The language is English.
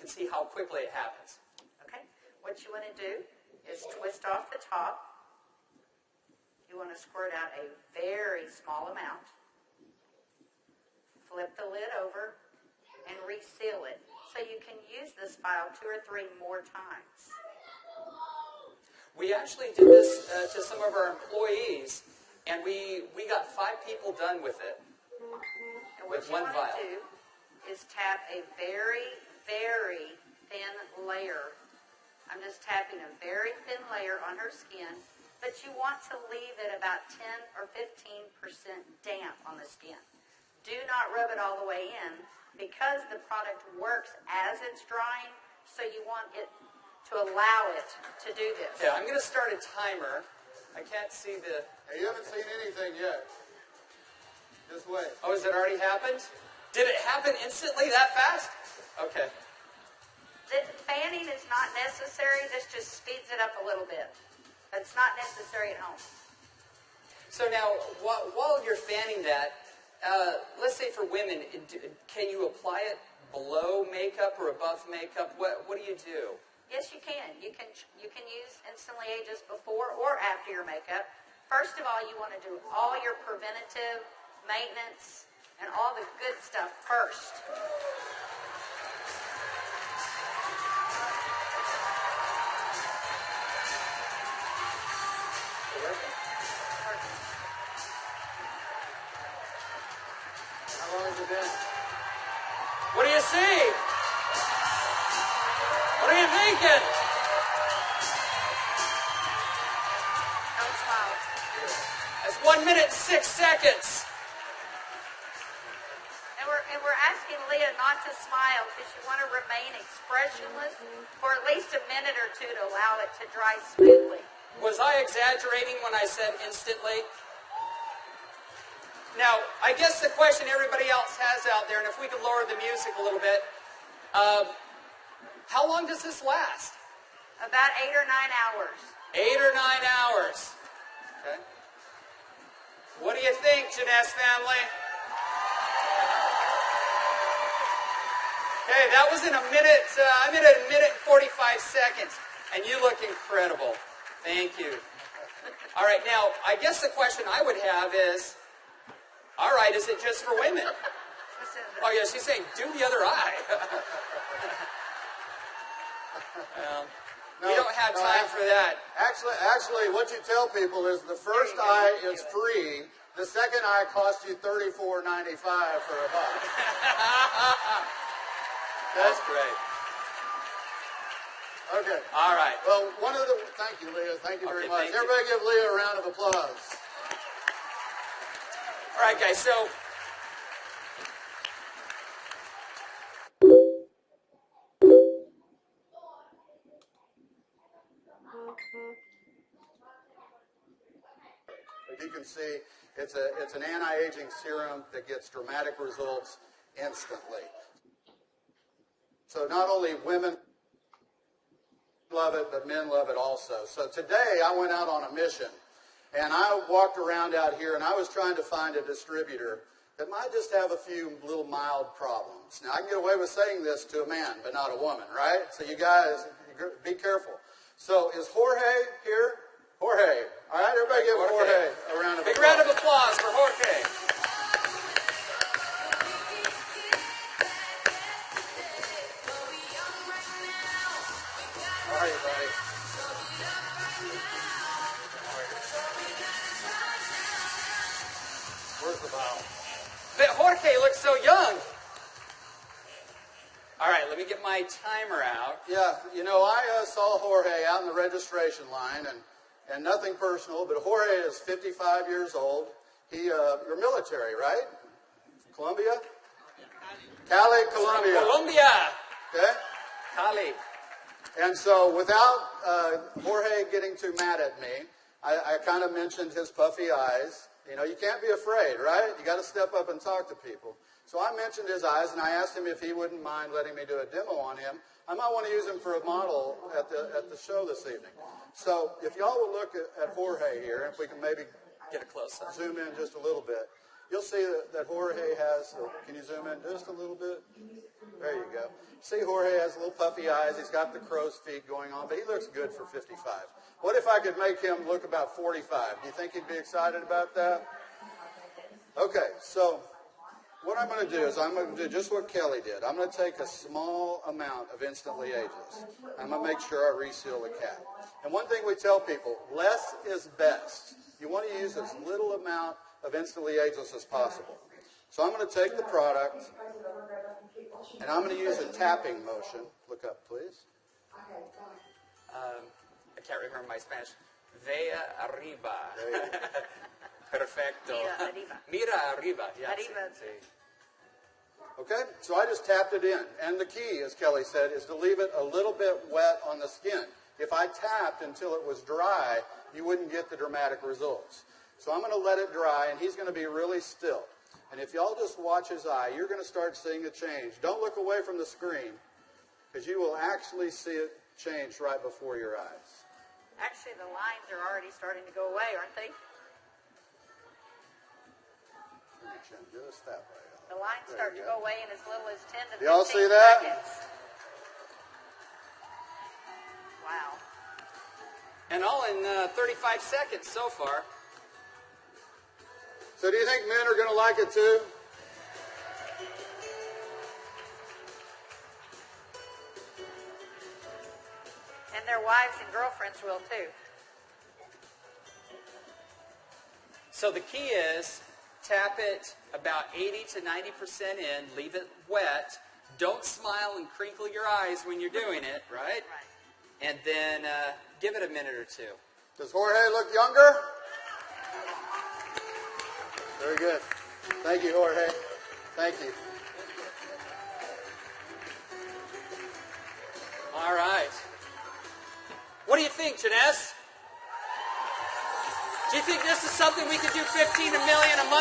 can see how quickly it happens. Okay. What you want to do is twist off the top. You want to squirt out a very small amount. Flip the lid over and reseal it so you can use this file 2 or 3 more times. We actually did this to some of our employees, and we got 5 people done with it. And what with you one want vial. to do is tap a very, very thin layer. I'm just tapping a very thin layer on her skin, but you want to leave it about 10 or 15% damp on the skin. Do not rub it all the way in because the product works as it's drying, so you want it to allow it to do this. Yeah, I'm going to start a timer. I can't see the... Hey, you haven't seen anything yet. Just wait. Oh, has it already happened? Did it happen instantly that fast? Okay. The fanning is not necessary. This just speeds it up a little bit. It's not necessary at home. So now, while you're fanning that, let's say for women, can you apply it below makeup or above makeup? What do you do? Yes, you can. You can use Instantly Ageless before or after your makeup. First of all, you want to do all your preventative maintenance and all the good stuff first. How long has it been? What do you see? What are you thinking? Don't smile. That's 1 minute and 6 seconds. And we're asking Leah not to smile because you want to remain expressionless for at least a minute or 2 to allow it to dry smoothly. Was I exaggerating when I said instantly? Now, I guess the question everybody else has out there, and if we could lower the music a little bit, how long does this last? About 8 or 9 hours. 8 or 9 hours. Okay. What do you think, Jeunesse family? Okay, that was in a minute. I'm at a minute and 45 seconds, and you look incredible. Thank you. All right, now I guess the question I would have is, all right, is it just for women? Oh yeah, she's saying do the other eye. Well, we don't have time for that. Actually, what you tell people is the first eye is free. The second eye costs you $34.95 for a buck. That's great. Okay. All right. Well, thank you, Leah. Thank you very much. thank you. Everybody give Leah a round of applause. All right, guys, so as you can see, it's an anti-aging serum that gets dramatic results instantly. So not only women love it, but men love it also. So today I went out on a mission, and I walked around out here, and I was trying to find a distributor that might just have a few little mild problems. Now, I can get away with saying this to a man, but not a woman, right? So you guys, be careful. So is Jorge here? Jorge. All right, everybody give Jorge a round of applause. big round of applause for Jorge. How are you, buddy? Where's the vial? But Jorge looks so young. All right, let me get my timer out. Yeah, you know, I saw Jorge out in the registration line, and nothing personal, but Jorge is 55 years old. You're military, right? Colombia? Cali, Colombia. Colombia. Okay? Cali. And so without Jorge getting too mad at me, I kind of mentioned his puffy eyes. You know, you can't be afraid, right? You got to step up and talk to people. So I mentioned his eyes, and I asked him if he wouldn't mind letting me do a demo on him. I might want to use him for a model at the show this evening. So if y'all will look at Jorge here, if we can maybe Get a close up. zoom in just a little bit. you'll see that Jorge has, can you zoom in just a little bit? There you go. See, Jorge has little puffy eyes. He's got the crow's feet going on, but he looks good for 55. What if I could make him look about 45? Do you think he'd be excited about that? Okay, so what I'm going to do is I'm going to do just what Kelly did. I'm going to take a small amount of Instantly Ageless. I'm going to make sure I reseal the cap. And one thing we tell people, less is best. You want to use as little amount of Instantly Ageless as possible. So I'm going to take the product, and I'm going to use a tapping motion. Look up, please. I can't remember my Spanish. Vea arriba. Perfecto. Mira arriba. Mira arriba. Yeah, Arriba. sí. Okay, so I just tapped it in. And the key, as Kelly said, is to leave it a little bit wet on the skin. If I tapped until it was dry, you wouldn't get the dramatic results. So I'm going to let it dry, and he's going to be really still. And if y'all just watch his eye, you're going to start seeing a change. Don't look away from the screen, because you will actually see it change right before your eyes. Actually, the lines are already starting to go away, aren't they? Just that way. The lines There start you to go. go away in as little as 10 to 15 Y'all see that? seconds. Wow. And all in 35 seconds so far. So do you think men are going to like it too? And their wives and girlfriends will too. So the key is tap it about 80 to 90% in, leave it wet. Don't smile and crinkle your eyes when you're doing it, right? Right. And then give it a minute or two. Does Jorge look younger? Very good. Thank you, Jorge. Thank you. All right. What do you think, Jeunesse? Do you think this is something we could do 15 million a month?